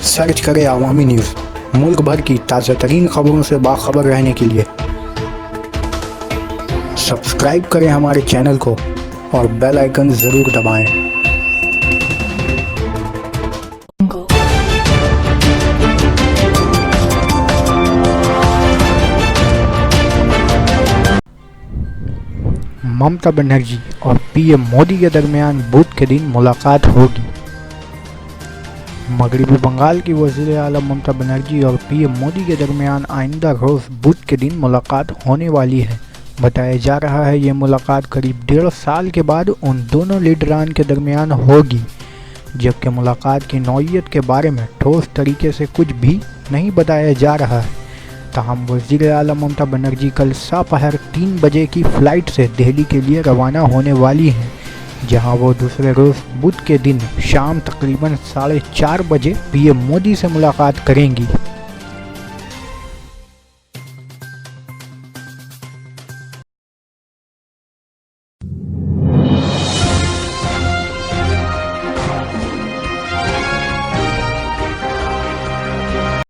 Search करें अवामी news. मुल्क भर की ताज़ा तरीन खबरों से बाखबर रहने के लिए सब्सक्राइब करें हमारे चैनल को और बेल आइकन ज़रूर दबाएं। ममता बनर्जी और पीएम मोदी के दरमियान बुध के दिन मुलाकात होगी। मगरबी बंगाल की वज़ीर आला ममता बनर्जी और पीएम मोदी के दरमियान आइंदा रोज़ बुध के दिन मुलाकात होने वाली है। बताया जा रहा है ये मुलाकात करीब 1.5 साल के बाद उन दोनों लीडरान के दरमियान होगी, जबकि मुलाकात की नौइयत के बारे में ठोस तरीके से कुछ भी नहीं बताया जा रहा है। ताहम वज़ीर आला ममता बनर्जी कल दोपहर 3 बजे की फ़्लाइट से दिल्ली के लिए रवाना होने वाली हैं, जहां वो दूसरे रोज़ बुध के दिन शाम तकरीबन 4:30 बजे पीएम मोदी से मुलाकात करेंगी।